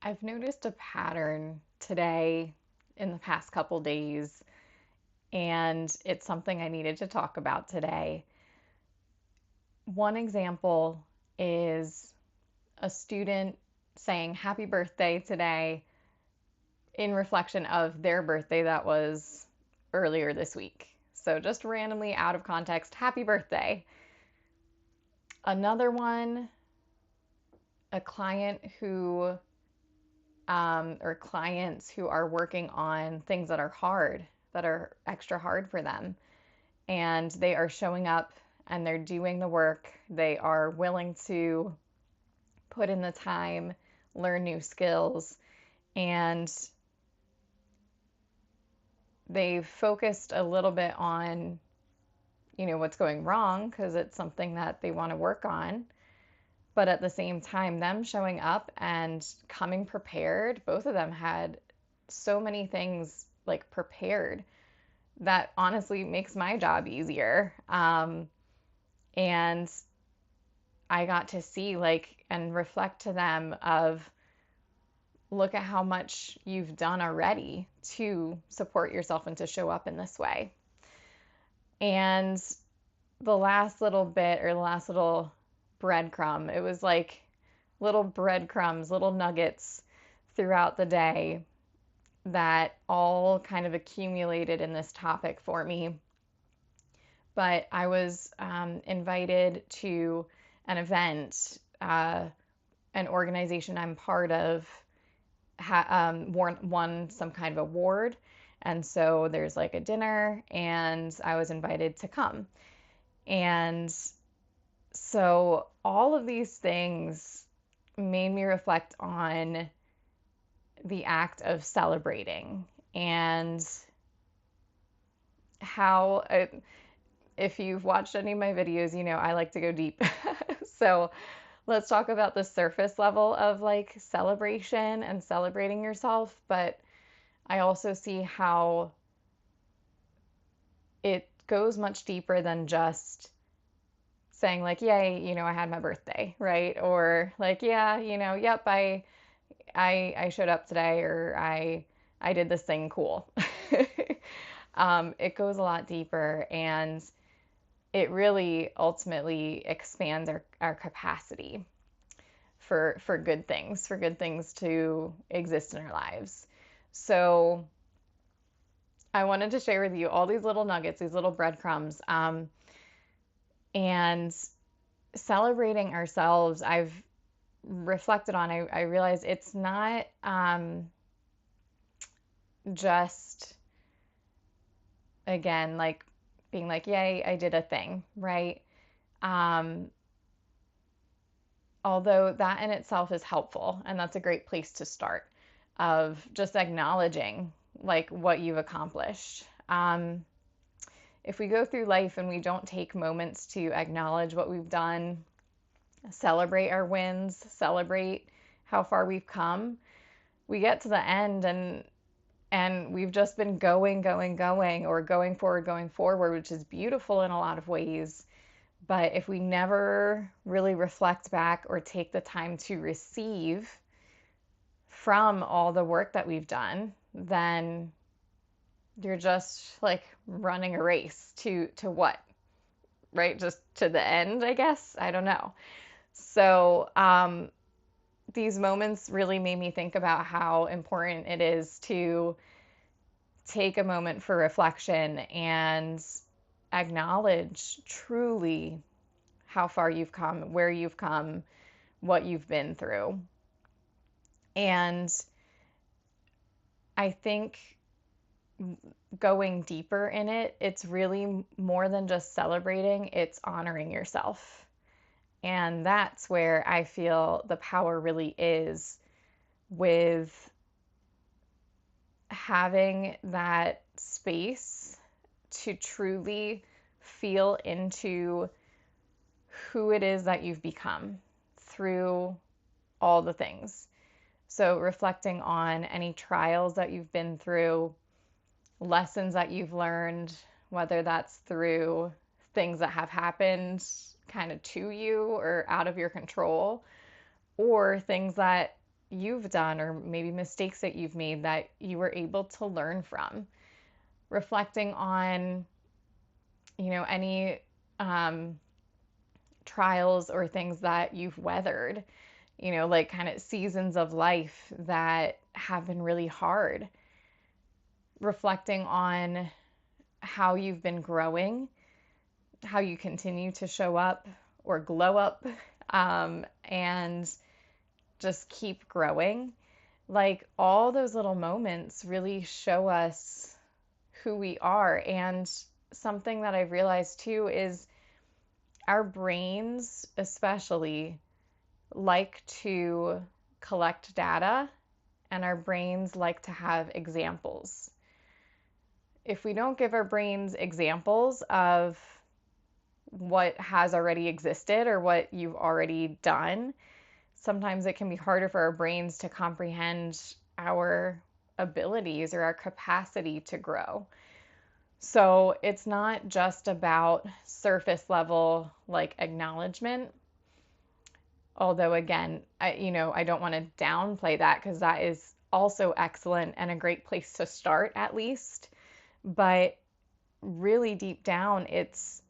I've noticed a pattern today in the past couple days, and it's something I needed to talk about today. One example is a student saying happy birthday today in reflection of their birthday that was earlier this week. So just randomly out of context, happy birthday. Another one, a client who or clients who are working on things that are hard, that are extra hard for them. And they are showing up and they're doing the work. They are willing to put in the time, learn new skills, and they've focused a little bit on, what's going wrong because it's something that they want to work on. But at the same time, them showing up and coming prepared, both of them had so many things like prepared that honestly makes my job easier. And I got to see like and reflect to them of look at how much you've done already to support yourself and to show up in this way. And the last little bit or the last little breadcrumb, it was like little breadcrumbs, little nuggets throughout the day that all kind of accumulated in this topic for me. But I was invited to an event, an organization I'm part of won some kind of award. And so there's like a dinner, and I was invited to come. And so all of these things made me reflect on the act of celebrating and how, if you've watched any of my videos, I like to go deep. So let's talk about the surface level of like celebration and celebrating yourself. But I also see how it goes much deeper than just saying like, yay, I had my birthday, right? Or like, yeah, yep, I showed up today, or I did this thing cool. It goes a lot deeper, and it really ultimately expands our capacity for good things to exist in our lives. So I wanted to share with you all these little nuggets, these little breadcrumbs, and celebrating ourselves. I've reflected on. I realize it's not just again like being like, yay, I did a thing, right? Um, Although that in itself is helpful, and that's a great place to start of just acknowledging like what you've accomplished. If we go through life and we don't take moments to acknowledge what we've done, celebrate our wins, celebrate how far we've come, we get to the end and we've just been going, or going forward, which is beautiful in a lot of ways. But if we never really reflect back or take the time to receive from all the work that we've done, then you're just like running a race to what? Right? Just to the end, I guess. I don't know. So, these moments really made me think about how important it is to take a moment for reflection and acknowledge truly how far you've come, where you've come, what you've been through. And I think going deeper in it, it's really more than just celebrating, it's honoring yourself. And that's where I feel the power really is with having that space to truly feel into who it is that you've become through all the things. So, reflecting on any trials that you've been through, lessons that you've learned, whether that's through things that have happened kind of to you or out of your control, or things that you've done, or maybe mistakes that you've made that you were able to learn from. Reflecting on, any um, trials or things that you've weathered, like kind of seasons of life that have been really hard. Reflecting on how you've been growing, how you continue to show up or glow up, and just keep growing. Like all those little moments really show us who we are. And something that I've realized too is our brains, especially, like to collect data, and our brains like to have examples. If we don't give our brains examples of what has already existed or what you've already done, sometimes it can be harder for our brains to comprehend our abilities or our capacity to grow. So it's not just about surface level like acknowledgement. Although again, I don't want to downplay that because that is also excellent and a great place to start at least. But really deep down, it's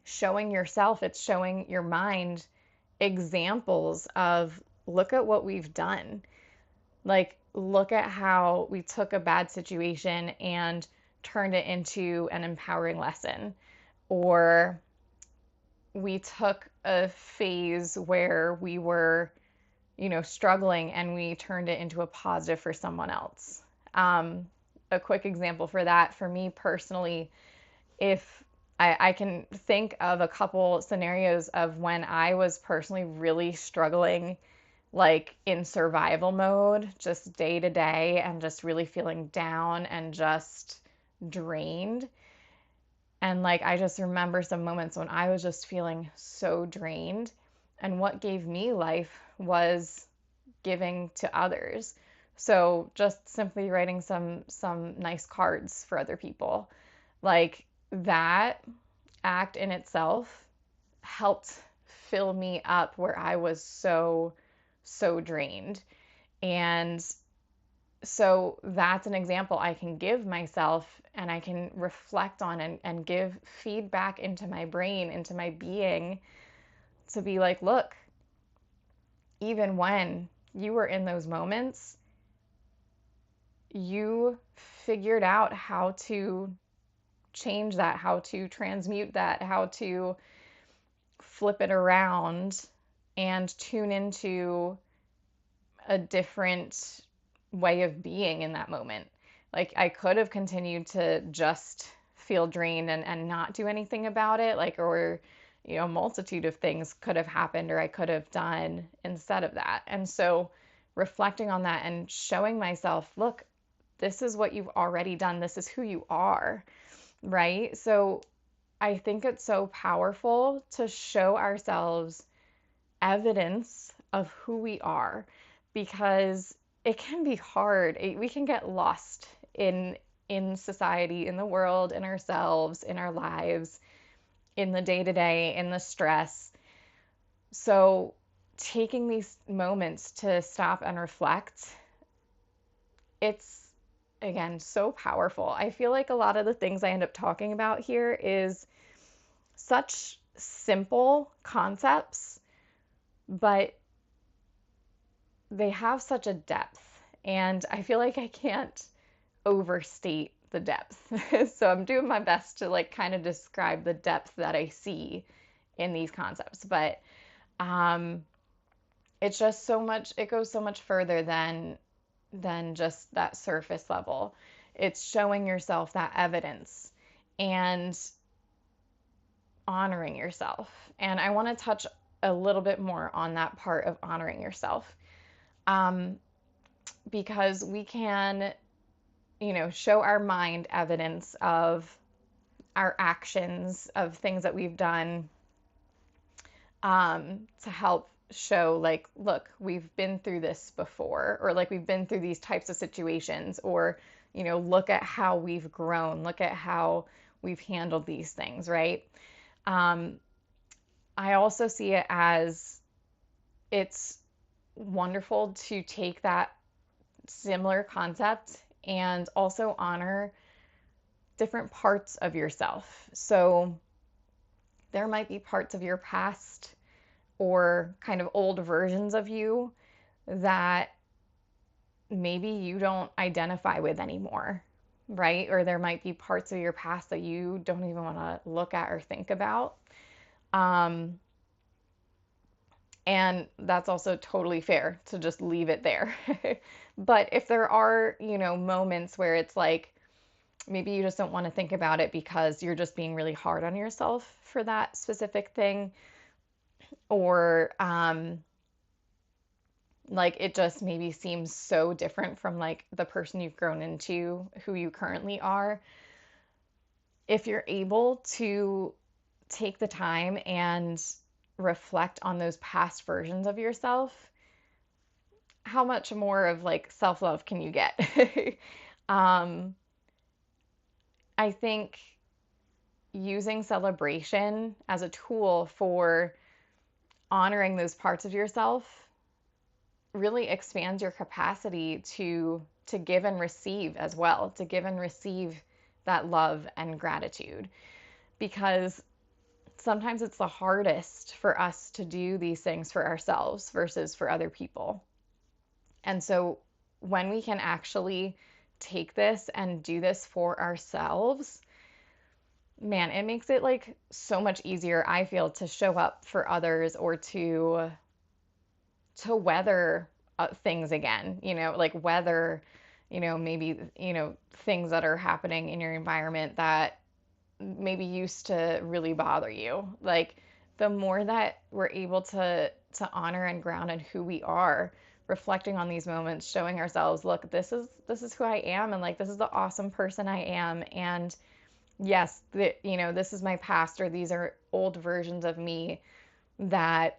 showing yourself, it's showing your mind examples of look at what we've done. Like, look at how we took a bad situation and turned it into an empowering lesson. Or we took a phase where we were, struggling and we turned it into a positive for someone else. A quick example for that, for me personally, if I can think of a couple scenarios of when I was personally really struggling, like in survival mode, just day to day, and just really feeling down and just drained. And like, I just remember some moments when I was just feeling so drained. And what gave me life was giving to others. So just simply writing some nice cards for other people. Like that act in itself helped fill me up where I was so drained. And so that's an example I can give myself, and I can reflect on and give feedback into my brain, into my being, to be like, look, even when you were in those moments, you figured out how to change that, how to transmute that, how to flip it around and tune into a different way of being in that moment. Like I could have continued to just feel drained and not do anything about it, like, or, a multitude of things could have happened or I could have done instead of that. And so reflecting on that and showing myself, look, this is what you've already done. This is who you are, right? So I think it's so powerful to show ourselves evidence of who we are, because it can be hard. We can get lost in society, in the world, in ourselves, in our lives, in the day-to-day, in the stress. So taking these moments to stop and reflect, it's again so powerful. I feel like a lot of the things I end up talking about here is such simple concepts, but they have such a depth, and I feel like I can't overstate the depth. So I'm doing my best to like kind of describe the depth that I see in these concepts, but it's just so much, it goes so much further than just that surface level. It's showing yourself that evidence and honoring yourself. And I want to touch a little bit more on that part of honoring yourself. Because we can, show our mind evidence of our actions, of things that we've done, to help show, like, look, we've been through this before, or like we've been through these types of situations, or, look at how we've grown, look at how we've handled these things, right? I also see it as it's wonderful to take that similar concept and also honor different parts of yourself. So there might be parts of your past or kind of old versions of you that maybe you don't identify with anymore, right? Or there might be parts of your past that you don't even want to look at or think about. Um, and that's also totally fair to just leave it there. But if there are, moments where it's like maybe you just don't want to think about it because you're just being really hard on yourself for that specific thing, or like it just maybe seems so different from like the person you've grown into, who you currently are. If you're able to take the time and reflect on those past versions of yourself, how much more of like self-love can you get? um, I think using celebration as a tool for honoring those parts of yourself really expands your capacity to give and receive as well, to give and receive that love and gratitude. Because sometimes it's the hardest for us to do these things for ourselves versus for other people. And so when we can actually take this and do this for ourselves, man, it makes it like so much easier, I feel, to show up for others or to weather things again, like weather, maybe, things that are happening in your environment that maybe used to really bother you. Like the more that we're able to honor and ground in who we are, reflecting on these moments, showing ourselves, look, this is who I am, and like this is the awesome person I am, and yes, this is my past, or these are old versions of me that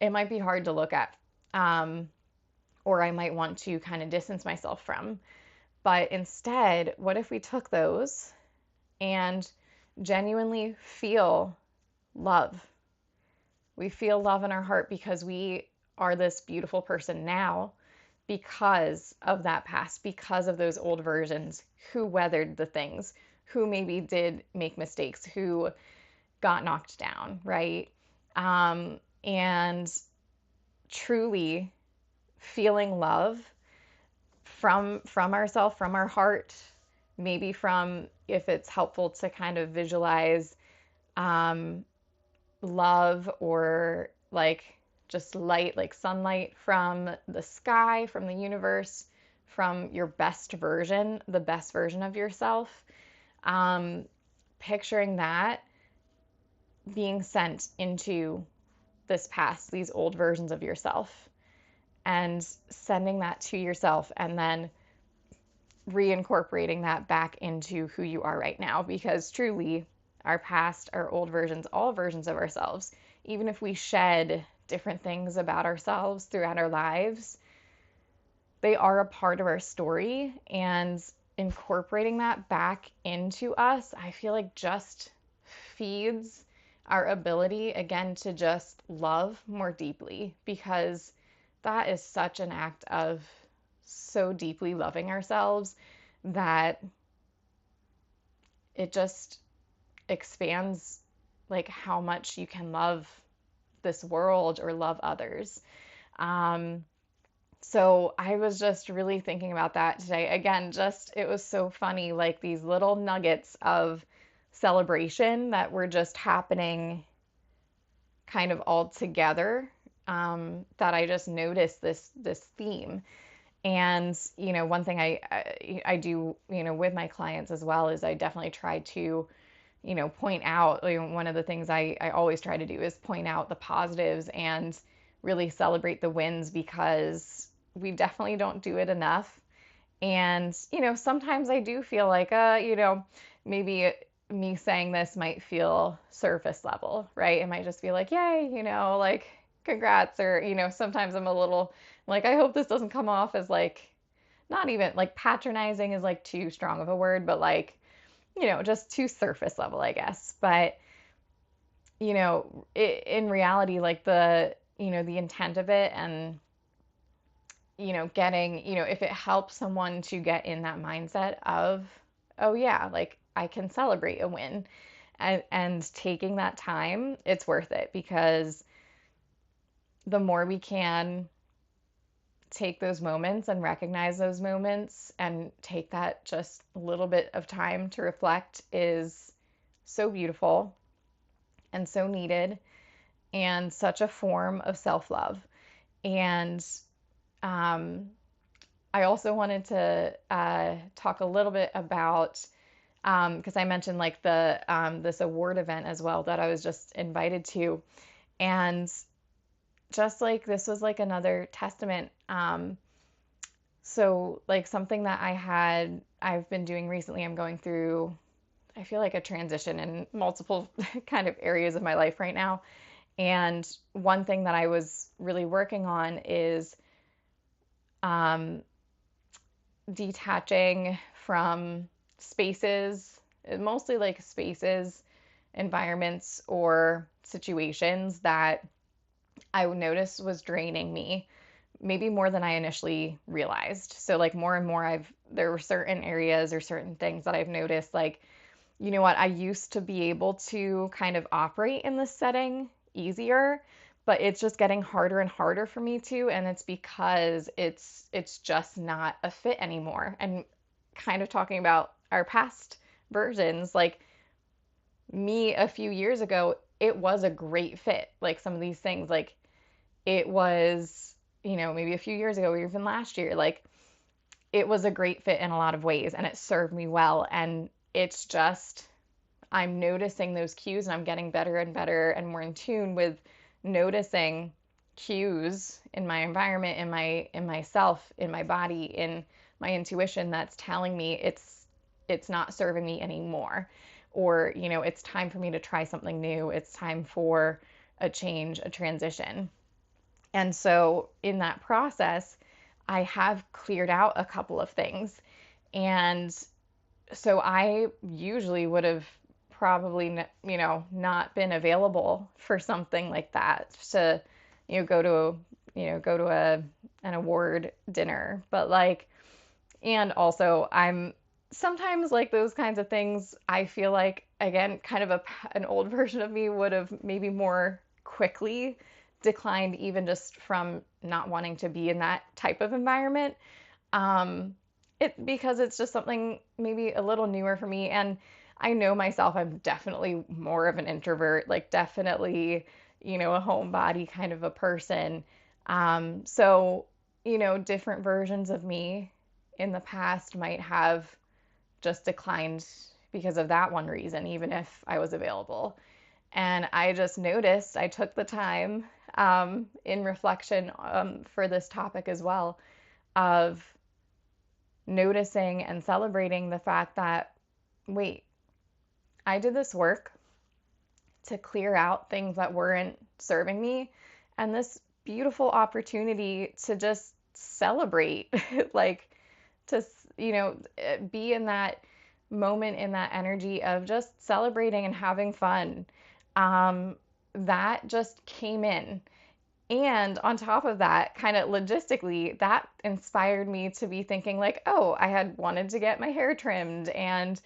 it might be hard to look at, or I might want to kind of distance myself from. But instead, what if we took those and genuinely feel love? We feel love in our heart because we are this beautiful person now because of that past, because of those old versions who weathered the things, who maybe did make mistakes, who got knocked down, right? And truly feeling love from ourselves, from our heart, maybe from, if it's helpful to kind of visualize love or like just light, like sunlight from the sky, from the universe, from your best version, the best version of yourself. Picturing that being sent into this past, these old versions of yourself, and sending that to yourself, and then reincorporating that back into who you are right now. Because truly, our past, our old versions, all versions of ourselves, even if we shed different things about ourselves throughout our lives, they are a part of our story. And incorporating that back into us, I feel like just feeds our ability again to just love more deeply, because that is such an act of so deeply loving ourselves that it just expands like how much you can love this world or love others. So I was just really thinking about that today. Again, just it was so funny, like these little nuggets of celebration that were just happening kind of all together, that I just noticed this theme. And one thing I do with my clients as well is I definitely try to point out, like, one of the things I always try to do is point out the positives and really celebrate the wins, because we definitely don't do it enough. And sometimes I do feel like maybe me saying this might feel surface level, right? It might just be like, yay, like congrats, or sometimes I'm a little like, I hope this doesn't come off as like, not even like patronizing is like too strong of a word, but like, just too surface level, I guess. But, in reality, like the intent of it, and getting, if it helps someone to get in that mindset of, oh yeah, like I can celebrate a win, and taking that time, it's worth it, because the more we can take those moments and recognize those moments and take that just a little bit of time to reflect is so beautiful and so needed, and such a form of self-love. And um, I also wanted to talk a little bit about, because I mentioned like the this award event as well that I was just invited to, and just like this was like another testament. So like something that I've been doing recently, I'm going through, I feel like a transition in multiple kind of areas of my life right now. And one thing that I was really working on is um, detaching from spaces, mostly like spaces, environments, or situations that I noticed was draining me, maybe more than I initially realized. So like more and more there were certain areas or certain things that I've noticed, like, you know what, I used to be able to kind of operate in this setting easier, but it's just getting harder and harder for me to, and it's because it's just not a fit anymore. And kind of talking about our past versions, like me a few years ago, it was a great fit. Like some of these things, like it was, maybe a few years ago or even last year, like it was a great fit in a lot of ways and it served me well. And it's just, I'm noticing those cues and I'm getting better and better and more in tune with noticing cues in my environment, in myself, in my body, in my intuition that's telling me it's not serving me anymore. Or, it's time for me to try something new. It's time for a change, a transition. And so in that process, I have cleared out a couple of things. And so I usually would have probably, not been available for something like that, to, go to, an award dinner. But like, and also I'm sometimes like those kinds of things, I feel like, again, kind of an old version of me would have maybe more quickly declined, even just from not wanting to be in that type of environment. Um, because it's just something maybe a little newer for me. And I know myself, I'm definitely more of an introvert, like definitely, a homebody kind of a person. So, different versions of me in the past might have just declined because of that one reason, even if I was available. And I just noticed, I took the time, in reflection, for this topic as well, of noticing and celebrating the fact that, wait, I did this work to clear out things that weren't serving me, and this beautiful opportunity to just celebrate, like to, be in that moment, in that energy of just celebrating and having fun. That just came in. And on top of that, kind of logistically, that inspired me to be thinking like, oh, I had wanted to get my hair trimmed and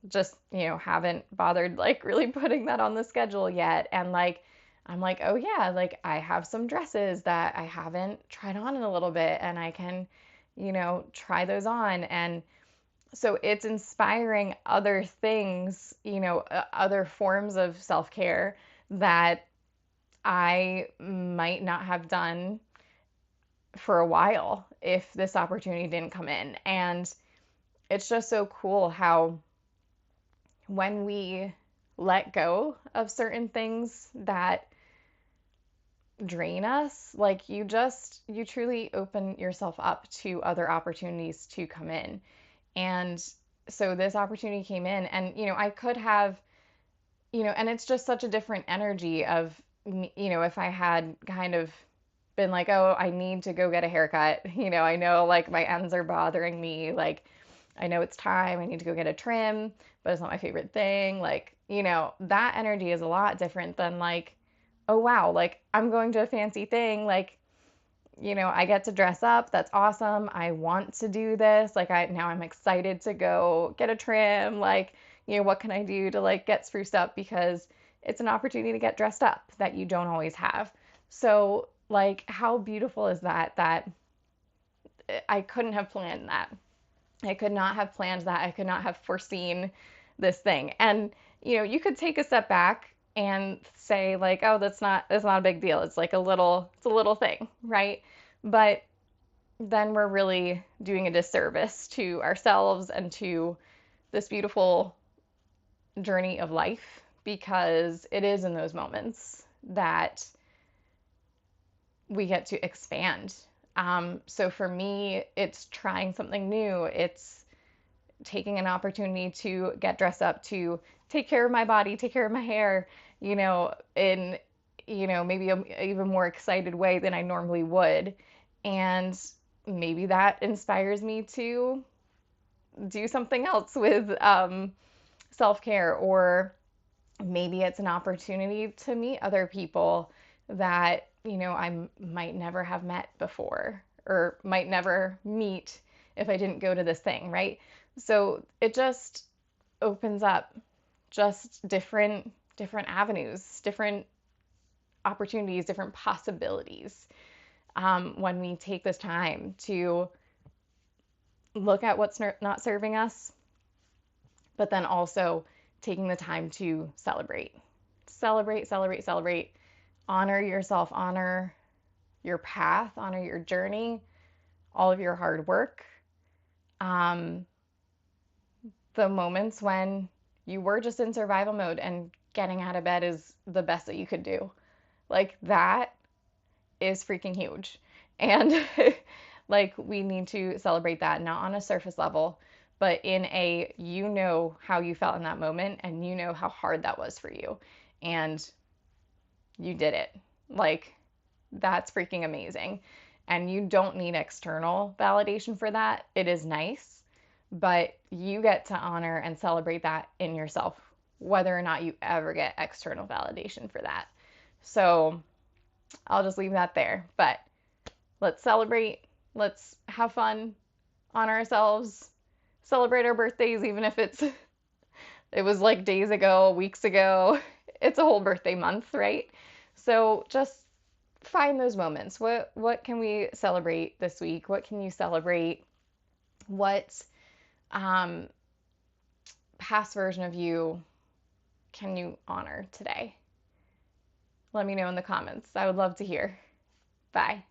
just, haven't bothered like really putting that on the schedule yet. And like, I'm like, oh yeah, like I have some dresses that I haven't tried on in a little bit and I can, try those on. And so it's inspiring other things, other forms of self-care that I might not have done for a while if this opportunity didn't come in. And it's just so cool how when we let go of certain things that drain us, like you truly open yourself up to other opportunities to come in. And so this opportunity came in, and, I could have, and it's just such a different energy of, if I had kind of been like, oh, I need to go get a haircut. I know like my ends are bothering me. Like, I know it's time. I need to go get a trim, but it's not my favorite thing. Like, that energy is a lot different than like, oh, wow, like I'm going to a fancy thing. Like, I get to dress up. That's awesome. I want to do this. Like now I'm excited to go get a trim. Like, what can I do to like get spruced up because it's an opportunity to get dressed up that you don't always have. So, like, how beautiful is that I couldn't have planned that. I could not have planned that. I could not have foreseen this thing. And you could take a step back and say like, oh, that's not a big deal. It's a little thing, right? But then we're really doing a disservice to ourselves and to this beautiful journey of life because it is in those moments that we get to expand. So for me, it's trying something new. It's taking an opportunity to get dressed up, to take care of my body, take care of my hair, in maybe an even more excited way than I normally would. And maybe that inspires me to do something else with self-care, or maybe it's an opportunity to meet other people that I might never have met before or might never meet if I didn't go to this thing, right? So it just opens up just different avenues, different opportunities, different possibilities, when we take this time to look at what's not serving us, but then also taking the time to celebrate. Celebrate, celebrate, celebrate. Honor yourself, honor your path, honor your journey, all of your hard work. The moments when you were just in survival mode and getting out of bed is the best that you could do. Like that is freaking huge. And like we need to celebrate that, not on a surface level, but in a how you felt in that moment and how hard that was for you. And you did it. Like that's freaking amazing. And you don't need external validation for that. It is nice, but you get to honor and celebrate that in yourself, whether or not you ever get external validation for that. So I'll just leave that there. But let's celebrate. Let's have fun, honor ourselves, celebrate our birthdays, even if it was like days ago, weeks ago. It's a whole birthday month, right? So just find those moments. What can we celebrate this week? What can you celebrate? What past version of you can you honor today? Let me know in the comments. I would love to hear. Bye.